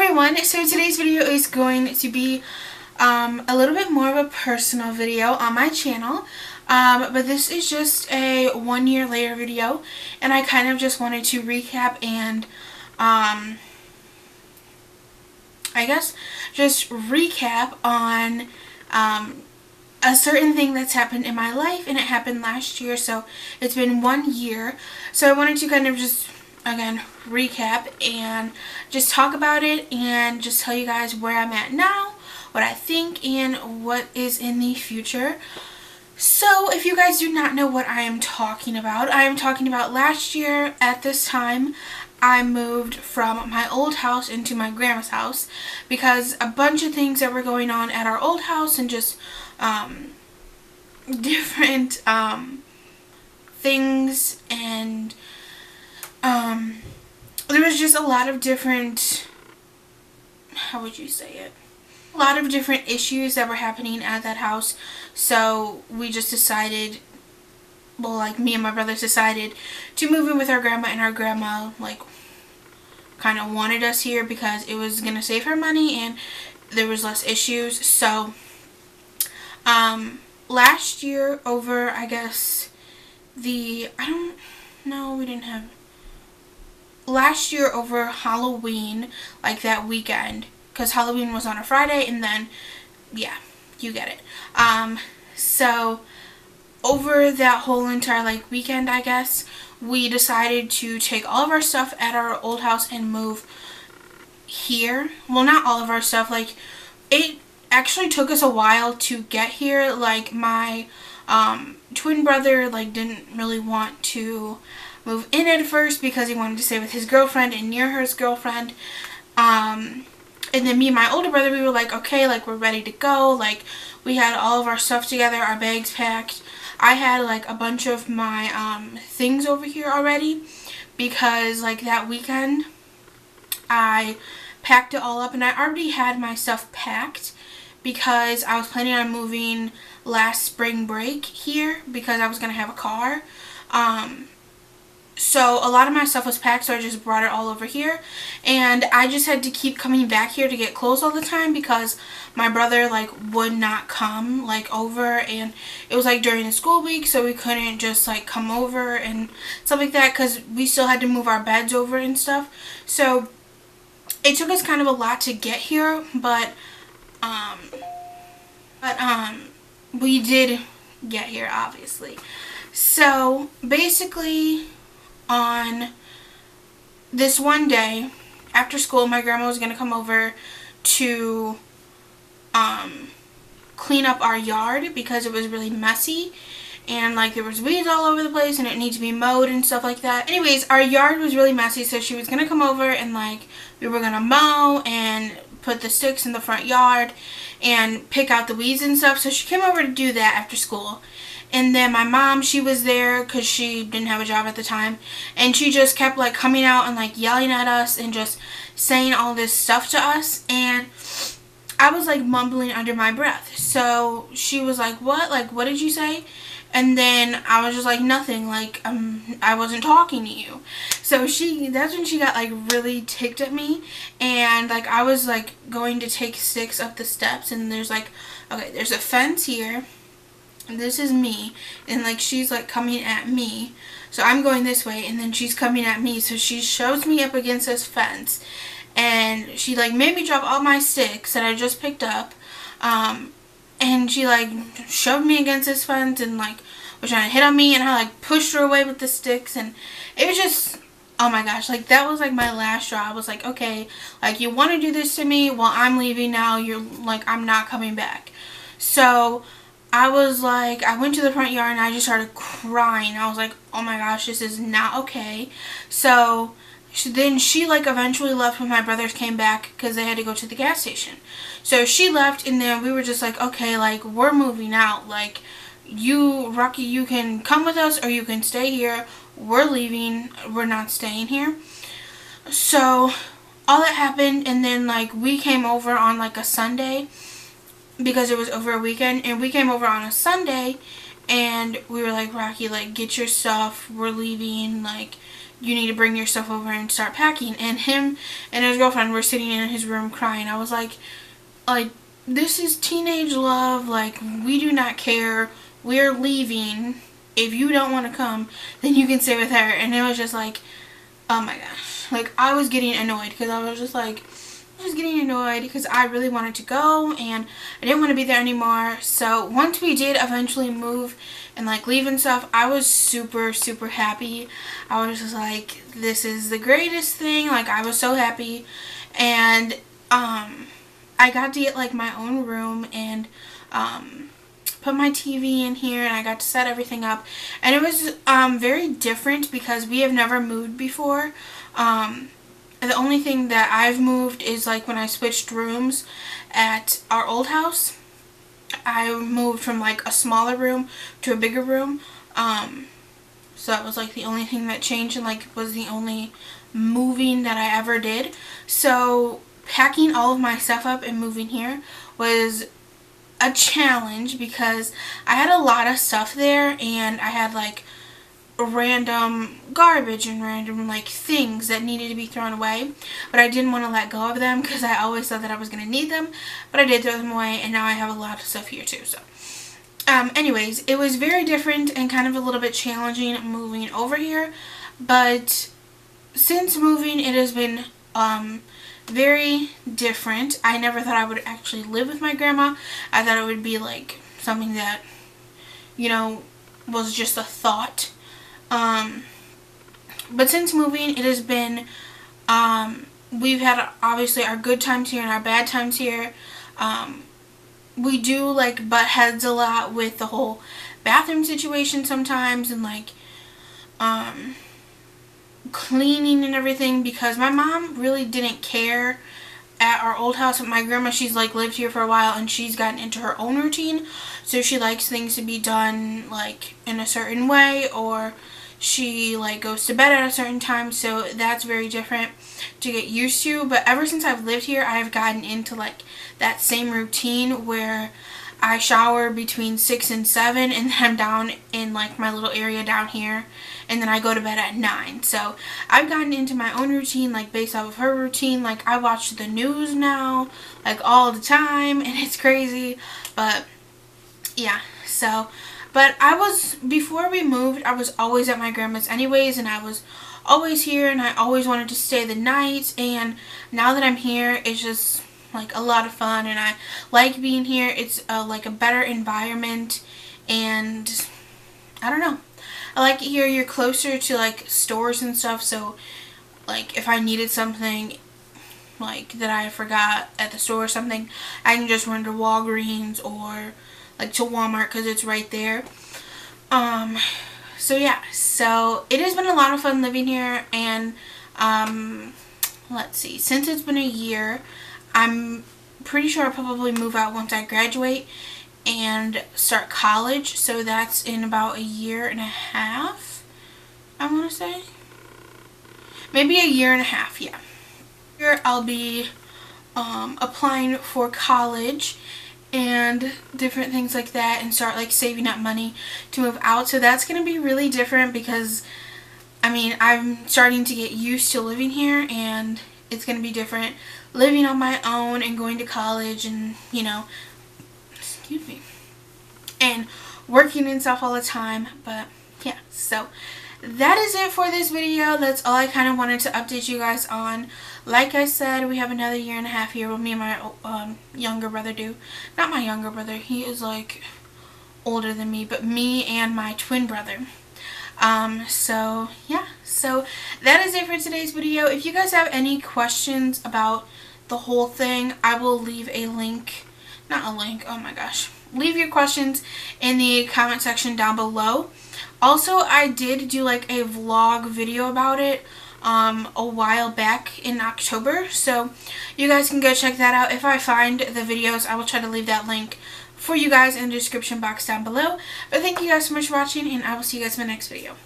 everyone, so today's video is going to be a little bit more of a personal video on my channel, but this is just a 1 year later video, and I kind of just wanted to recap and I guess just recap on a certain thing that's happened in my life, and it happened last year, so it's been 1 year. So I wanted to kind of just again recap and just talk about it and just tell you guys where I'm at now, what I think, and what is in the future. So if you guys do not know what I am talking about last year at this time I moved from my old house into my grandma's house because a bunch of things that were going on at our old house and just different things, and there was just a lot of different, how would you say it? A lot of different issues that were happening at that house. So we just decided, well, like me and my brothers decided to move in with our grandma, and our grandma like kind of wanted us here because it was gonna save her money and there was less issues. So last year over, I guess last year over Halloween, like that weekend, because Halloween was on a Friday, and then, yeah, you get it. So over that whole entire like weekend, I guess, we decided to take all of our stuff at our old house and move here. Well, not all of our stuff, like it actually took us a while to get here. Like my twin brother like didn't really want to move in at first because he wanted to stay with his girlfriend and near his girlfriend. And then me and my older brother, we were like, okay, like we're ready to go. Like we had all of our stuff together, our bags packed. I had like a bunch of my things over here already because like that weekend I packed it all up, and I already had my stuff packed because I was planning on moving last spring break here because I was going to have a car. So a lot of my stuff was packed, so I just brought it all over here, and I just had to keep coming back here to get clothes all the time because my brother like would not come like over, and it was like during the school week, so we couldn't just like come over and stuff like that because we still had to move our beds over and stuff. So it took us kind of a lot to get here, but we did get here, obviously. So basically on this one day after school, my grandma was going to come over to clean up our yard because it was really messy and like there was weeds all over the place and it needed to be mowed and stuff like that. Anyways, our yard was really messy, so she was going to come over and like we were going to mow and put the sticks in the front yard and pick out the weeds and stuff. So she came over to do that after school. And then my mom, she was there because she didn't have a job at the time, and she just kept like coming out and like yelling at us and just saying all this stuff to us, and I was like mumbling under my breath. So she was like, what? Like, what did you say? And then I was just like, nothing, like I wasn't talking to you. So that's when she got like really ticked at me, and like I was like going to take sticks up the steps, and there's like, okay, there's a fence here, and this is me, and like she's like coming at me, so I'm going this way and then she's coming at me, so she shoves me up against this fence, and she like made me drop all my sticks that I just picked up, and she like shoved me against this fence and like was trying to hit on me, and I like pushed her away with the sticks, and it was just, oh my gosh, like that was like my last straw. I was like, okay, like you want to do this to me? Well, I'm leaving now. You're like, I'm not coming back. So I was like, I went to the front yard and I just started crying. I was like, oh my gosh, this is not okay. So then she like eventually left when my brothers came back because they had to go to the gas station. So she left, and then we were just like, okay, like we're moving out. Like you, Rocky, you can come with us or you can stay here. We're leaving. We're not staying here. So all that happened, and then like we came over on like a Sunday because it was over a weekend, and we came over on a Sunday, and we were like, Rocky, like get your stuff, we're leaving, like you need to bring your stuff over and start packing. And him and his girlfriend were sitting in his room crying. I was like, this is teenage love. Like, we do not care. We're leaving. If you don't want to come, then you can stay with her. And it was just like, oh my gosh. Like, I was getting annoyed because I was just like, because I really wanted to go and I didn't want to be there anymore. So once we did eventually move and like leave and stuff, I was super, super happy. I was just like, this is the greatest thing. Like, I was so happy. And I got to get like my own room and put my TV in here, and I got to set everything up. And it was very different because we have never moved before. The only thing that I've moved is like when I switched rooms at our old house. I moved from like a smaller room to a bigger room. So that was like the only thing that changed, and like was the only moving that I ever did. So packing all of my stuff up and moving here was a challenge because I had a lot of stuff there, and I had like random garbage and random like things that needed to be thrown away, but I didn't want to let go of them because I always thought that I was going to need them, but I did throw them away, and now I have a lot of stuff here too. So anyways, it was very different and kind of a little bit challenging moving over here, but since moving it has been very different. I never thought I would actually live with my grandma. I thought it would be like something that, you know, was just a thought. But since moving, it has been, we've had obviously our good times here and our bad times here. We do like butt heads a lot with the whole bathroom situation sometimes, and like, cleaning and everything, because my mom really didn't care at our old house. My grandma, she's like lived here for a while, and she's gotten into her own routine, so she likes things to be done like in a certain way, or she like goes to bed at a certain time, so that's very different to get used to. But ever since I've lived here, I've gotten into like that same routine where I shower between 6 and 7, and then I'm down in like my little area down here, and then I go to bed at 9. So I've gotten into my own routine, like based off of her routine. Like, I watch the news now like all the time, and it's crazy. But yeah, so but before we moved, I was always at my grandma's anyways, and I was always here, and I always wanted to stay the night. And now that I'm here, it's just like a lot of fun, and I like being here. It's like a better environment, and I don't know, I like it here. You're closer to like stores and stuff, so like if I needed something like that I forgot at the store or something, I can just run to Walgreens or like to Walmart because it's right there. So yeah, so it has been a lot of fun living here. And let's see, since it's been a year, I'm pretty sure I'll probably move out once I graduate and start college. So that's in about a year and a half, I want to say. Maybe a year and a half, yeah. Here I'll be applying for college and different things like that, and start like saving up money to move out. So that's going to be really different because, I mean, I'm starting to get used to living here, and it's going to be different living on my own and going to college, and, you know, excuse me, and working and stuff all the time. But yeah, so that is it for this video. That's all I kind of wanted to update you guys on. Like I said, we have another year and a half here. Well, me and my younger brother do. Not my younger brother. He is like older than me, but me and my twin brother. So yeah, so that is it for today's video. If you guys have any questions about the whole thing, I will leave a link, not a link, oh my gosh, leave your questions in the comment section down below. Also, I did do like a vlog video about it a while back in October, so you guys can go check that out. If I find the videos, I will try to leave that link for you guys in the description box down below. But thank you guys so much for watching, and I will see you guys in my next video.